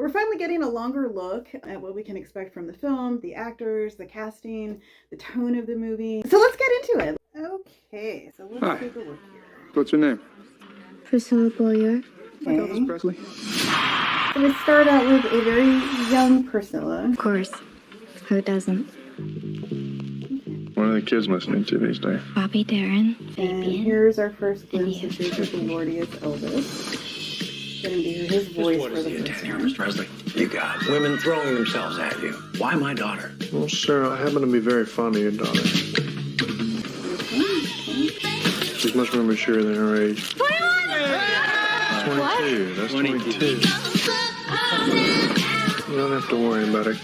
We're finally getting a longer look at what we can expect from the film, the actors, the casting, the tone of the movie. So let's get into it. Okay, so let's take a look here. What's your name? Priscilla Boyer. Okay. Elvis Presley. So we start out with a very young Priscilla. Of course. Who doesn't? What are the kids listening to these days? Bobby Darin, And Fabian. here's our first glimpse of Jacob Elordi as Elvis. Getting to hear his voice for the first time. Mr. Presley? You got women throwing themselves at you. Why my daughter? Well, sir, I happen to be very fond of your daughter. She's much more mature than her age. 22. That's 22. You don't have to worry about her.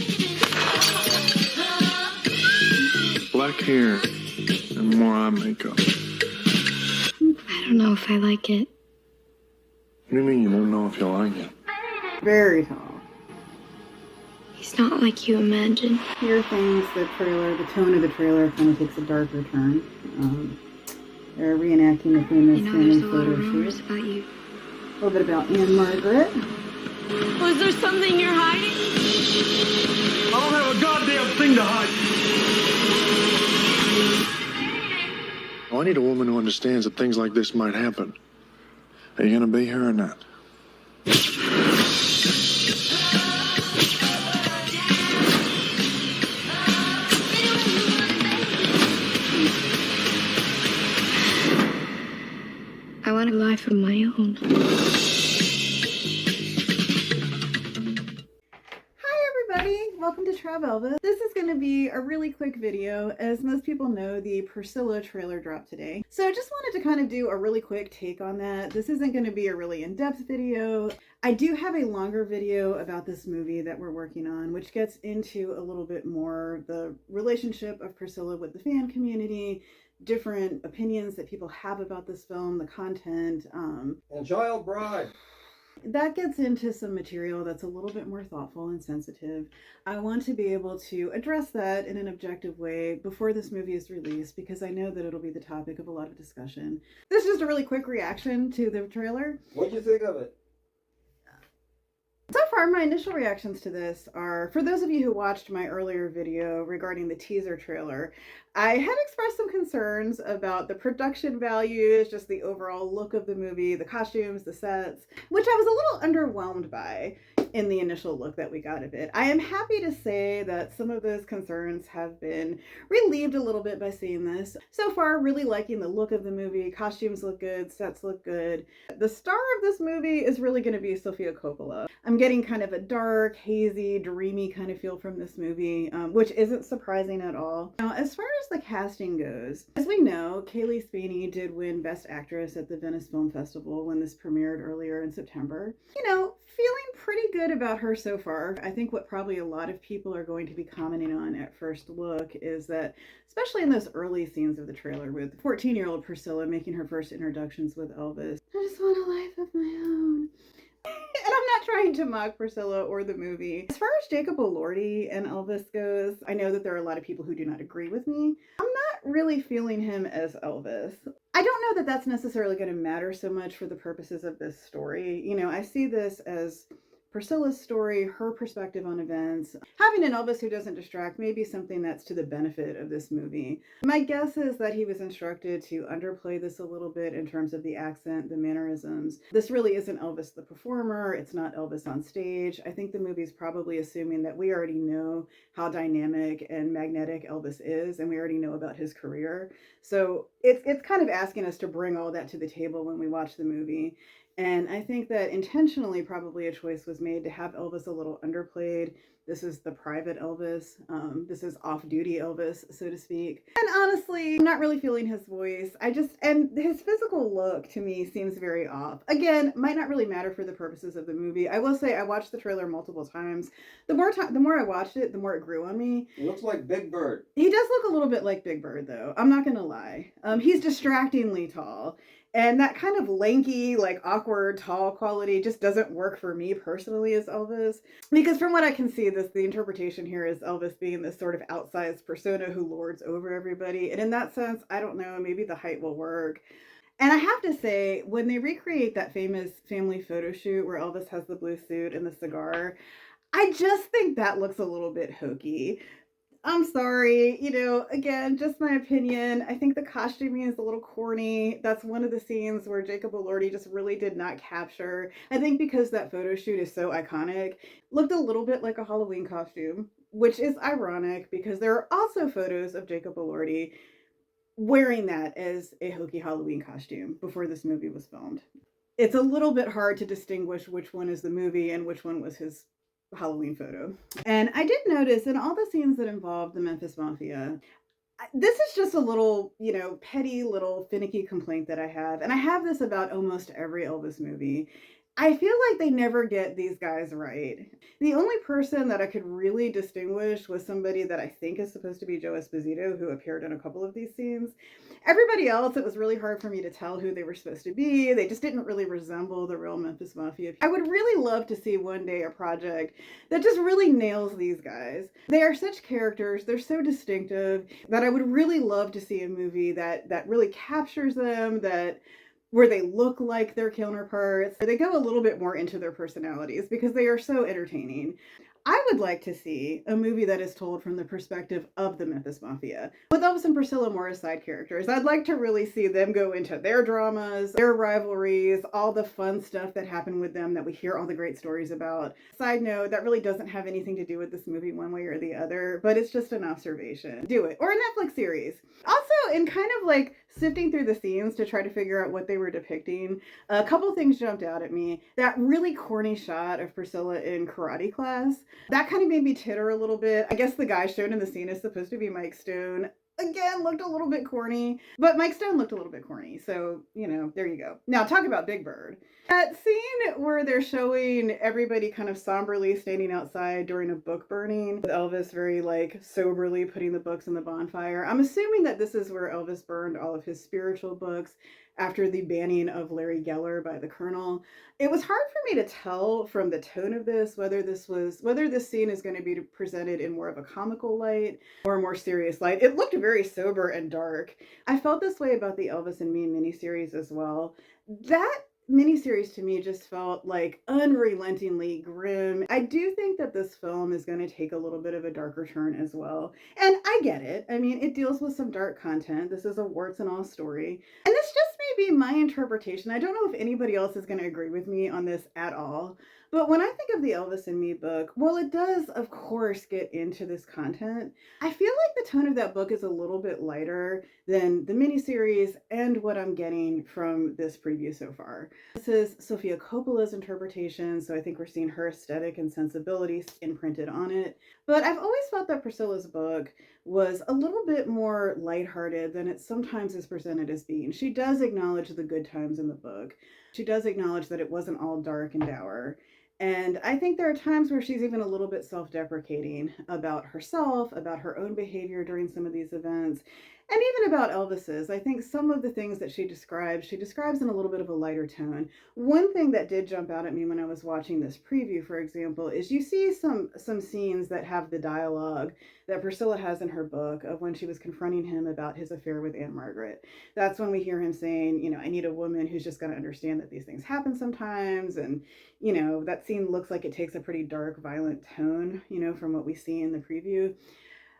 Black hair and more eye makeup. I don't know if I like it. What do you mean you don't know if you like it? Very tall. He's not like you imagine. Here things, the tone of the trailer kind of takes a darker turn. They're reenacting the famous You know, there's a family lot of photo rumors shoot. about you. A little bit about Anne Margaret. Was there something you're hiding? I don't have a goddamn thing to hide. Oh, I need a woman who understands that things like this might happen. Are you gonna be here or not? I want a life of my own. Welcome to Trav-Elvis. This is going to be a really quick video. As most people know, the Priscilla trailer dropped today. So I just wanted to kind of do a really quick take on that. This isn't going to be a really in-depth video. I do have a longer video about this movie that we're working on, which gets into a little bit more the relationship of Priscilla with the fan community, different opinions that people have about this film, the content. And Child Bride. That gets into some material that's a little bit more thoughtful and sensitive. I want to be able to address that in an objective way before this movie is released, because I know that it'll be the topic of a lot of discussion. This is just a really quick reaction to the trailer. What'd you think of it? So far, my initial reactions to this are, for those of you who watched my earlier video regarding the teaser trailer, I had expressed some concerns about the production values, just the overall look of the movie, the costumes, the sets, which I was a little underwhelmed by in the initial look that we got of it. I am happy to say that some of those concerns have been relieved a little bit by seeing this. So far, really liking the look of the movie. Costumes look good, sets look good. The star of this movie is really going to be Sofia Coppola. I'm getting kind of a dark, hazy, dreamy kind of feel from this movie, which isn't surprising at all. Now, as far as the casting goes, as we know, Kaylee Spiney did win Best Actress at the Venice Film Festival when this premiered earlier in September. You know, feeling pretty good about her so far. I think what probably a lot of people are going to be commenting on at first look is that, especially in those early scenes of the trailer with 14-year-old Priscilla making her first introductions with Elvis, I just want a life of my own. And I'm not trying to mock Priscilla or the movie. As far as Jacob Elordi and Elvis goes, I know that there are a lot of people who do not agree with me. I'm not really feeling him as Elvis. I don't know that that's necessarily going to matter so much for the purposes of this story. You know, I see this as Priscilla's story, her perspective on events. Having an Elvis who doesn't distract may be something that's to the benefit of this movie. My guess is that he was instructed to underplay this a little bit in terms of the accent, the mannerisms. This really isn't Elvis the performer. It's not Elvis on stage. I think the movie's probably assuming that we already know how dynamic and magnetic Elvis is, and we already know about his career. So it's kind of asking us to bring all that to the table when we watch the movie. And I think that intentionally probably a choice was made to have Elvis a little underplayed. This is the private Elvis. This is off-duty Elvis, so to speak. And honestly, I'm not really feeling his voice. And his physical look to me seems very off. Again, might not really matter for the purposes of the movie. I will say I watched the trailer multiple times. The more I watched it, the more it grew on me. He looks like Big Bird. He does look a little bit like Big Bird, though. I'm not gonna lie. He's distractingly tall. And that kind of lanky, like awkward, tall quality just doesn't work for me personally as Elvis. Because from what I can see, the interpretation here is Elvis being this sort of outsized persona who lords over everybody. And in that sense, I don't know, maybe the height will work. And I have to say, when they recreate that famous family photo shoot where Elvis has the blue suit and the cigar, I just think that looks a little bit hokey. I'm sorry, again, just my opinion. I think the costuming is a little corny. That's one of the scenes where Jacob Elordi just really did not capture. I think because that photo shoot is so iconic, looked a little bit like a Halloween costume, which is ironic because there are also photos of Jacob Elordi wearing that as a hokey Halloween costume before this movie was filmed. It's a little bit hard to distinguish which one is the movie and which one was his Halloween photo. And I did notice in all the scenes that involved the Memphis Mafia, this is just a little, petty little finicky complaint that I have. And I have this about almost every Elvis movie. I feel like they never get these guys right. The only person that I could really distinguish was somebody that I think is supposed to be Joe Esposito, who appeared in a couple of these scenes. Everybody else, it was really hard for me to tell who they were supposed to be. They just didn't really resemble the real Memphis Mafia. I would really love to see one day a project that just really nails these guys. They are such characters, they're so distinctive, that I would really love to see a movie that really captures them, where they look like their counterparts. They go a little bit more into their personalities because they are so entertaining. I would like to see a movie that is told from the perspective of the Memphis Mafia, with Elvis and Priscilla more as side characters. I'd like to really see them go into their dramas, their rivalries, all the fun stuff that happened with them that we hear all the great stories about. Side note, that really doesn't have anything to do with this movie one way or the other, but it's just an observation. Do it. Or a Netflix series. Also, in kind of like sifting through the scenes to try to figure out what they were depicting, a couple things jumped out at me. That really corny shot of Priscilla in karate class, that kind of made me titter a little bit. I guess the guy shown in the scene is supposed to be Mike Stone. Again, looked a little bit corny, but Mike Stone looked a little bit corny. So, there you go. Now, talk about Big Bird. That scene where they're showing everybody kind of somberly standing outside during a book burning, with Elvis very soberly putting the books in the bonfire. I'm assuming that this is where Elvis burned all of his spiritual books after the banning of Larry Geller by the Colonel. It was hard for me to tell from the tone of this whether this scene is going to be presented in more of a comical light or a more serious light. It looked very sober and dark. I felt this way about the Elvis and Me miniseries as well. That miniseries to me just felt like unrelentingly grim. I do think that this film is going to take a little bit of a darker turn as well. And I get it. I mean, it deals with some dark content. This is a warts and all story. And this just may be my interpretation. I don't know if anybody else is going to agree with me on this at all. But when I think of the Elvis and Me book, while it does, of course, get into this content, I feel like the tone of that book is a little bit lighter than the miniseries and what I'm getting from this preview so far. This is Sofia Coppola's interpretation, so I think we're seeing her aesthetic and sensibilities imprinted on it. But I've always felt that Priscilla's book was a little bit more lighthearted than it sometimes is presented as being. She does acknowledge the good times in the book. She does acknowledge that it wasn't all dark and dour. And I think there are times where she's even a little bit self-deprecating about herself, about her own behavior during some of these events, and even about Elvis's. I think some of the things that she describes in a little bit of a lighter tone. One thing that did jump out at me when I was watching this preview, for example, is you see some scenes that have the dialogue that Priscilla has in her book of when she was confronting him about his affair with Aunt Margaret. That's when we hear him saying, I need a woman who's just going to understand that these things happen sometimes. And, that scene looks like it takes a pretty dark, violent tone, from what we see in the preview.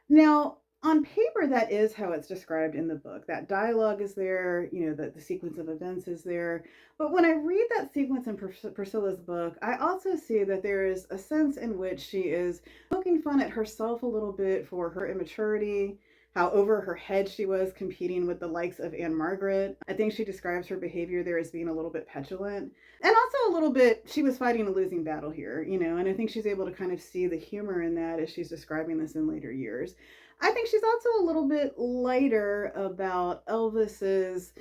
Now, on paper, that is how it's described in the book. That dialogue is there, the sequence of events is there. But when I read that sequence in Priscilla's book, I also see that there is a sense in which she is poking fun at herself a little bit for her immaturity, how over her head she was competing with the likes of Aunt Margaret. I think she describes her behavior there as being a little bit petulant. And also a little bit, she was fighting a losing battle here, and I think she's able to kind of see the humor in that as she's describing this in later years. I think she's also a little bit lighter about Elvis's,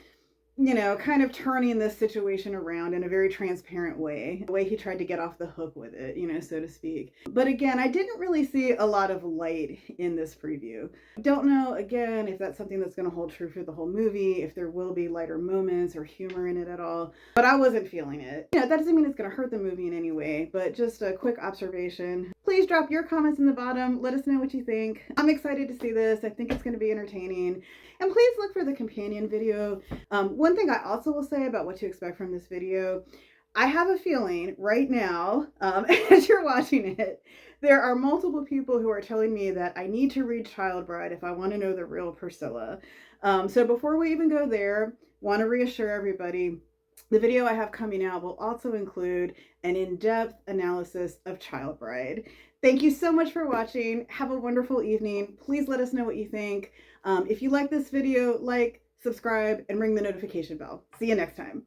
kind of turning this situation around in a very transparent way, the way he tried to get off the hook with it, so to speak. But again, I didn't really see a lot of light in this preview. Don't know, again, if that's something that's going to hold true for the whole movie, if there will be lighter moments or humor in it at all, but I wasn't feeling it. That doesn't mean it's going to hurt the movie in any way, but just a quick observation. Please please drop your comments in the bottom. Let us know what you think. I'm excited to see this. I think it's going to be entertaining. And please look for the companion video. One thing I also will say about what to expect from this video, I have a feeling right now, as you're watching it, there are multiple people who are telling me that I need to read Child Bride if I want to know the real Priscilla. So before we even go there, want to reassure everybody, the video I have coming out will also include an in-depth analysis of Child Bride. Thank you so much for watching. Have a wonderful evening. Please let us know what you think. If you like this video, like, subscribe, and ring the notification bell. See you next time.